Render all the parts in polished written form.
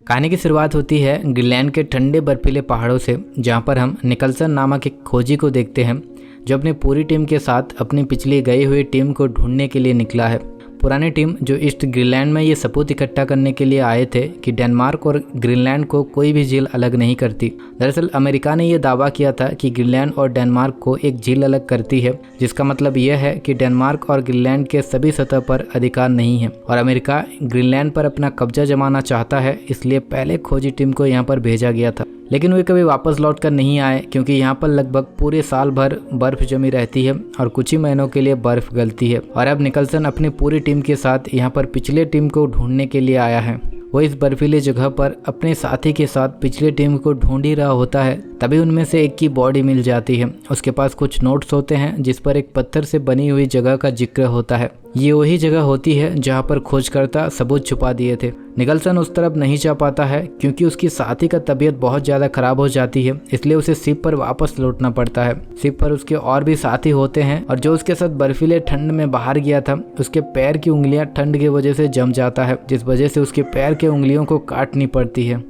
कहानी की शुरुआत होती है ग्रीनलैंड के ठंडे बर्फीले पहाड़ों से, जहां पर हम निकल्सन नामक एक खोजी को देखते हैं जो अपनी पूरी टीम के साथ अपनी पिछली गई हुई टीम को ढूंढने के लिए निकला है। पुरानी टीम जो ईस्ट ग्रीनलैंड में ये सबूत इकट्ठा करने के लिए आए थे कि डेनमार्क और ग्रीनलैंड को कोई भी झील अलग नहीं करती। दरअसल अमेरिका ने यह दावा किया था कि ग्रीनलैंड और डेनमार्क को एक झील अलग करती है, जिसका मतलब यह है कि डेनमार्क और ग्रीनलैंड के सभी सतह पर अधिकार नहीं है और अमेरिका ग्रीनलैंड पर अपना कब्जा जमाना चाहता है। इसलिए पहले खोजी टीम को यहाँ पर भेजा गया था, लेकिन वे कभी वापस लौट कर नहीं आए क्योंकि यहाँ पर लगभग पूरे साल भर बर्फ जमी रहती है और कुछ ही महीनों के लिए बर्फ गलती है। और अब निकल्सन अपनी पूरी टीम के साथ यहाँ पर पिछले टीम को ढूंढने के लिए आया है। वो इस बर्फीली जगह पर अपने साथी के साथ पिछले टीम को ढूंढ ही रहा होता है, तभी उनमें से एक की बॉडी मिल जाती है। उसके पास कुछ नोट्स होते हैं जिस पर एक पत्थर से बनी हुई जगह का जिक्र होता है। ये वही जगह होती है जहाँ पर खोजकर्ता सबूत छुपा दिए थे। निकल्सन उस तरफ नहीं जा पाता है क्योंकि उसकी साथी का तबीयत बहुत ज़्यादा खराब हो जाती है, इसलिए उसे शिप पर वापस लौटना पड़ता है। शिप पर उसके और भी साथी होते हैं और जो उसके साथ बर्फीले ठंड में बाहर गया था, उसके पैर की उंगलियां ठंड की वजह से जम जाता है, जिस वजह से उसके पैर के उंगलियों को काटनी पड़ती है।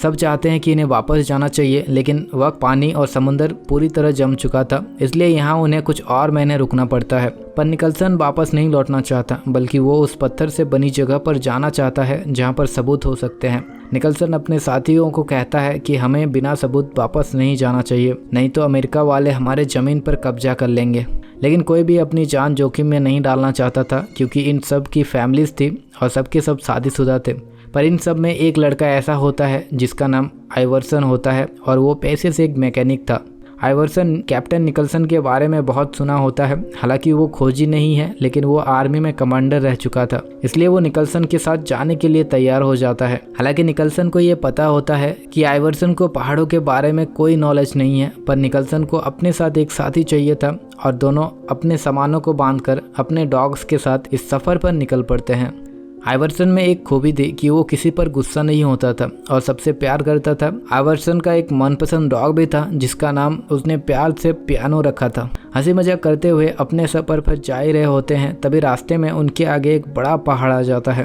सब चाहते हैं कि इन्हें वापस जाना चाहिए, लेकिन वह पानी और समुंदर पूरी तरह जम चुका था, इसलिए यहाँ उन्हें कुछ और महीने रुकना पड़ता है। पर निकल्सन वापस नहीं लौटना चाहता, बल्कि वो उस पत्थर से बनी जगह पर जाना चाहता है जहाँ पर सबूत हो सकते हैं। निकल्सन अपने साथियों को कहता है कि हमें बिना सबूत वापस नहीं जाना चाहिए, नहीं तो अमेरिका वाले हमारे ज़मीन पर कब्जा कर लेंगे। लेकिन कोई भी अपनी जान जोखिम में नहीं डालना चाहता था क्योंकि इन सब की फैमिलीज थी और सबके सब शादीशुदा थे। पर इन सब में एक लड़का ऐसा होता है जिसका नाम आइवर्सन होता है और वो पैसे से एक मैकेनिक था। आइवर्सन कैप्टन निकल्सन के बारे में बहुत सुना होता है। हालांकि वो खोजी नहीं है, लेकिन वो आर्मी में कमांडर रह चुका था, इसलिए वो निकल्सन के साथ जाने के लिए तैयार हो जाता है। हालांकि निकल्सन को ये पता होता है कि आइवर्सन को पहाड़ों के बारे में कोई नॉलेज नहीं है, पर निकल्सन को अपने साथ एक साथी चाहिए था और दोनों अपने सामानों को बांधकर अपने डॉग्स के साथ इस सफ़र पर निकल पड़ते हैं। आइवर्सन में एक खूबी थी कि वो किसी पर गुस्सा नहीं होता था और सबसे प्यार करता था। आइवर्सन का एक मनपसंद डॉग भी था जिसका नाम उसने प्यार से पियानो रखा था। हंसी मजाक करते हुए अपने सफ़र पर जा ही रहे होते हैं, तभी रास्ते में उनके आगे एक बड़ा पहाड़ आ जाता है।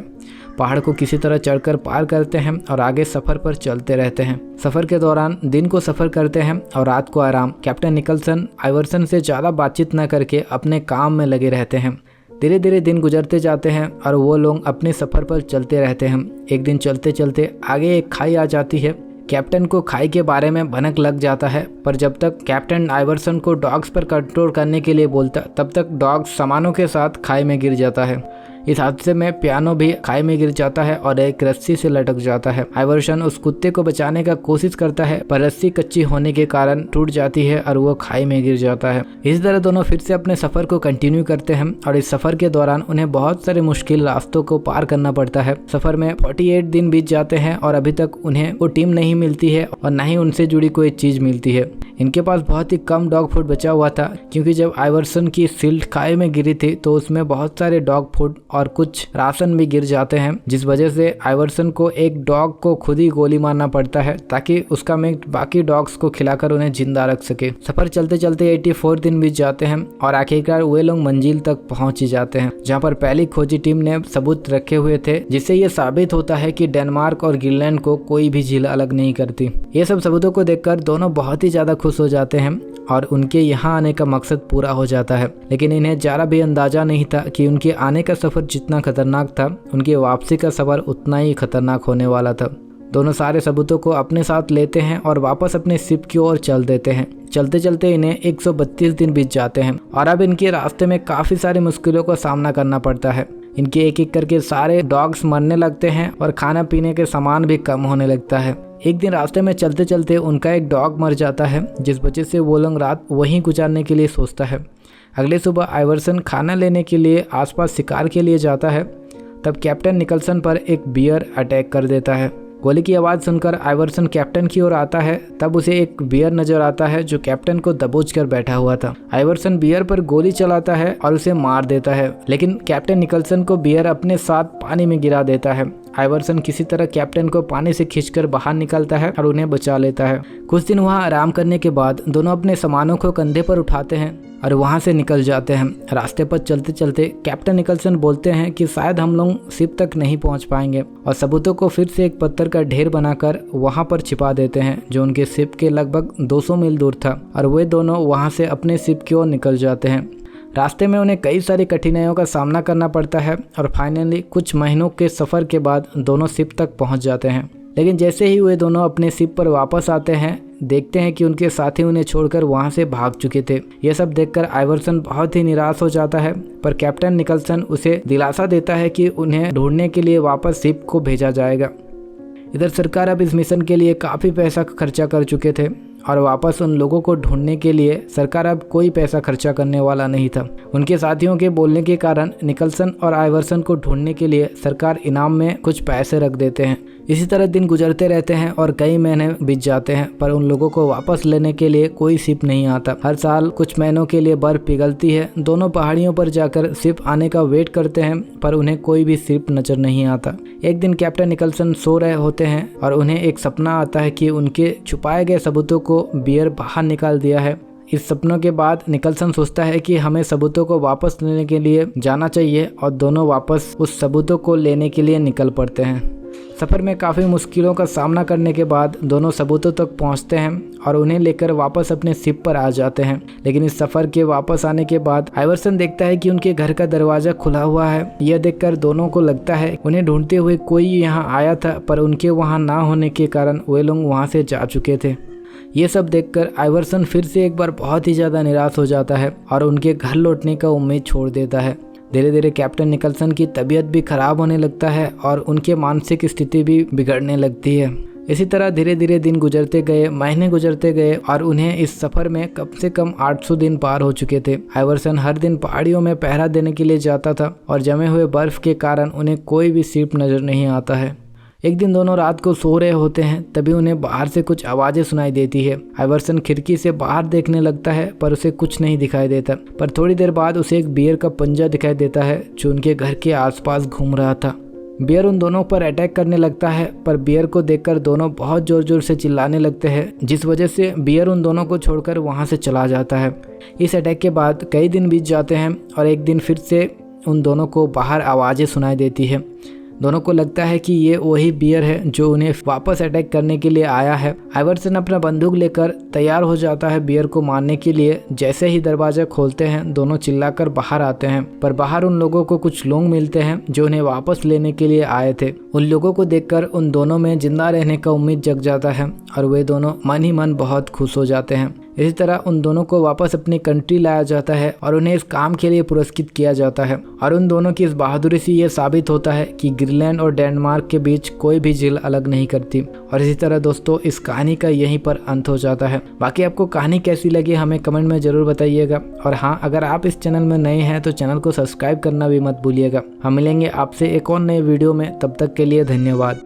पहाड़ को किसी तरह चढ़कर पार करते हैं और आगे सफ़र पर चलते रहते हैं। सफ़र के दौरान दिन को सफ़र करते हैं और रात को आराम। कैप्टन निकल्सन आइवर्सन से ज़्यादा बातचीत न करके अपने काम में लगे रहते हैं। धीरे धीरे दिन गुजरते जाते हैं और वो लोग अपने सफ़र पर चलते रहते हैं। एक दिन चलते चलते आगे एक खाई आ जाती है। कैप्टन को खाई के बारे में भनक लग जाता है, पर जब तक कैप्टन आइवर्सन को डॉग्स पर कंट्रोल करने के लिए बोलता, तब तक डॉग्स सामानों के साथ खाई में गिर जाता है। इस हादसे में पियानो भी खाई में गिर जाता है और एक रस्सी से लटक जाता है। आइवर्सन उस कुत्ते को बचाने का कोशिश करता है, पर रस्सी कच्ची होने के कारण टूट जाती है और वो खाई में गिर जाता है। इसी तरह दोनों फिर से अपने सफ़र को कंटिन्यू करते हैं और इस सफ़र के दौरान उन्हें बहुत सारे मुश्किल रास्तों को पार करना पड़ता है। सफ़र में 48 दिन बीत जाते हैं और अभी तक उन्हें वो टीम नहीं मिलती है और न ही उनसे जुड़ी कोई चीज़ मिलती है। इनके पास बहुत ही कम डॉग फूड बचा हुआ था क्योंकि जब आइवर्सन की सिल्ट खाई में गिरी थी तो उसमें बहुत सारे डॉग फूड और कुछ राशन भी गिर जाते हैं, जिस वजह से आइवर्सन को एक डॉग को खुद ही गोली मारना पड़ता है ताकि उसका मीट बाकी डॉग्स को खिलाकर उन्हें जिंदा रख सके। सफर चलते चलते 84 दिन बीत जाते हैं और आखिरकार वे लोग मंजिल तक पहुंच ही जाते हैं, जहां पर पहली खोजी टीम ने सबूत रखे हुए थे जिससे ये साबित होता है कि डेनमार्क और ग्रीनलैंड को कोई भी झील अलग नहीं करती। ये सब सबूतों को देखकर दोनों बहुत ही ज्यादा खुश हो जाते हैं और उनके यहाँ आने का मकसद पूरा हो जाता है। लेकिन इन्हें जरा भी अंदाजा नहीं था कि उनके आने का सफर जितना खतरनाक था, उनकी वापसी का सफर उतना ही खतरनाक होने वाला था। दोनों सारे सबूतों को अपने साथ लेते हैं और वापस अपने शिप की ओर चल देते हैं। चलते चलते इन्हें 132 दिन बीत जाते हैं और अब इनके रास्ते में काफी सारी मुश्किलों का सामना करना पड़ता है। इनके एक एक करके सारे डॉग्स मरने लगते हैं और खाना पीने के सामान भी कम होने लगता है। एक दिन रास्ते में चलते चलते उनका एक डॉग मर जाता है, जिस वजह से वो लोग रात वहीं गुजारने के लिए सोचता है। अगले सुबह आइवर्सन खाना लेने के लिए आसपास शिकार के लिए जाता है, तब कैप्टन निकल्सन पर एक बियर अटैक कर देता है। गोली की आवाज़ सुनकर आइवर्सन कैप्टन की ओर आता है, तब उसे एक बियर नजर आता है जो कैप्टन को दबोच कर बैठा हुआ था। आइवर्सन बियर पर गोली चलाता है और उसे मार देता है, लेकिन कैप्टन निकल्सन को बियर अपने साथ पानी में गिरा देता है आइवरसन किसी तरह कैप्टन को पानी से खींचकर बाहर निकालता है और उन्हें बचा लेता है। कुछ दिन वहाँ आराम करने के बाद दोनों अपने सामानों को कंधे पर उठाते हैं और वहाँ से निकल जाते हैं। रास्ते पर चलते चलते कैप्टन निकलसन बोलते हैं कि शायद हम लोग शिप तक नहीं पहुँच पाएंगे और सबूतों को फिर से एक पत्थर का ढेर बनाकर वहाँ पर छिपा देते हैं जो उनके शिप के लगभग 200 मील दूर था और वे दोनों वहाँ से अपने शिप की ओर निकल जाते हैं। रास्ते में उन्हें कई सारी कठिनाइयों का सामना करना पड़ता है और फाइनली कुछ महीनों के सफ़र के बाद दोनों शिप तक पहुंच जाते हैं। लेकिन जैसे ही वे दोनों अपने शिप पर वापस आते हैं देखते हैं कि उनके साथी उन्हें छोड़कर वहां से भाग चुके थे। यह सब देखकर आइवरसन बहुत ही निराश हो जाता है, पर कैप्टन निकलसन उसे दिलासा देता है कि उन्हें ढूंढने के लिए वापस शिप को भेजा जाएगा। इधर सरकार अब इस मिशन के लिए काफ़ी पैसा खर्चा कर चुके थे और वापस उन लोगों को ढूंढने के लिए सरकार अब कोई पैसा खर्चा करने वाला नहीं था। उनके साथियों के बोलने के कारण निकलसन और आइवरसन को ढूंढने के लिए सरकार इनाम में कुछ पैसे रख देते हैं। इसी तरह दिन गुजरते रहते हैं और कई महीने बीत जाते हैं, पर उन लोगों को वापस लेने के लिए कोई शिप नहीं आता। हर साल कुछ महीनों के लिए बर्फ पिघलती है। दोनों पहाड़ियों पर जाकर शिप आने का वेट करते हैं, पर उन्हें कोई भी शिप नजर नहीं आता। एक दिन कैप्टन निकलसन सो रहे होते हैं और उन्हें एक सपना आता है कि उनके छुपाए गए सबूतों को बियर बाहर निकाल दिया है। इस सपनों के बाद निकलसन सोचता है कि हमें सबूतों को वापस लेने के लिए जाना चाहिए और दोनों वापस उस सबूतों को लेने के लिए निकल पड़ते हैं। सफ़र में काफ़ी मुश्किलों का सामना करने के बाद दोनों सबूतों तक पहुंचते हैं और उन्हें लेकर वापस अपने शिप पर आ जाते हैं। लेकिन इस सफ़र के वापस आने के बाद आइवरसन देखता है कि उनके घर का दरवाज़ा खुला हुआ है। यह देखकर दोनों को लगता है उन्हें ढूंढते हुए कोई यहाँ आया था, पर उनके वहाँ ना होने के कारण वे लोग वहाँ से जा चुके थे। ये सब देखकर आइवरसन फिर से एक बार बहुत ही ज़्यादा निराश हो जाता है और उनके घर लौटने का उम्मीद छोड़ देता है। धीरे धीरे कैप्टन निकलसन की तबीयत भी खराब होने लगता है और उनके मानसिक स्थिति भी बिगड़ने लगती है। इसी तरह धीरे धीरे दिन गुजरते गए, महीने गुजरते गए और उन्हें इस सफ़र में कम से कम 800 दिन पार हो चुके थे। आइवरसन हर दिन पहाड़ियों में पहरा देने के लिए जाता था और जमे हुए बर्फ़ के कारण उन्हें कोई भी शिप नज़र नहीं आता है। एक दिन दोनों रात को सो रहे होते हैं, तभी उन्हें बाहर से कुछ आवाज़ें सुनाई देती है। आइवरसन खिड़की से बाहर देखने लगता है, पर उसे कुछ नहीं दिखाई देता। पर थोड़ी देर बाद उसे एक बियर का पंजा दिखाई देता है जो उनके घर के आसपास घूम रहा था। बियर उन दोनों पर अटैक करने लगता है, पर बियर को देखकर दोनों बहुत जोर जोर से चिल्लाने लगते हैं, जिस वजह से बियर उन दोनों को छोड़कर वहाँ से चला जाता है। इस अटैक के बाद कई दिन बीत जाते हैं और एक दिन फिर से उन दोनों को बाहर आवाज़ें सुनाई देती है। दोनों को लगता है कि ये वही बियर है जो उन्हें वापस अटैक करने के लिए आया है। आइवरसन अपना बंदूक लेकर तैयार हो जाता है बियर को मारने के लिए। जैसे ही दरवाजा खोलते हैं दोनों चिल्लाकर बाहर आते हैं, पर बाहर उन लोगों को कुछ लोग मिलते हैं जो उन्हें वापस लेने के लिए आए थे। उन लोगों को देखकर उन दोनों में जिंदा रहने का उम्मीद जग जाता है और वे दोनों मन ही मन बहुत खुश हो जाते हैं। इसी तरह उन दोनों को वापस अपनी कंट्री लाया जाता है और उन्हें इस काम के लिए पुरस्कृत किया जाता है। और उन दोनों की इस बहादुरी से ये साबित होता है कि ग्रीनलैंड और डेनमार्क के बीच कोई भी झील अलग नहीं करती। और इसी तरह दोस्तों इस कहानी का यहीं पर अंत हो जाता है। बाकी आपको कहानी कैसी लगी हमें कमेंट में ज़रूर बताइएगा। और हाँ, अगर आप इस चैनल में नए हैं तो चैनल को सब्सक्राइब करना भी मत भूलिएगा। हम मिलेंगे आपसे एक और नए वीडियो में, तब तक के लिए धन्यवाद।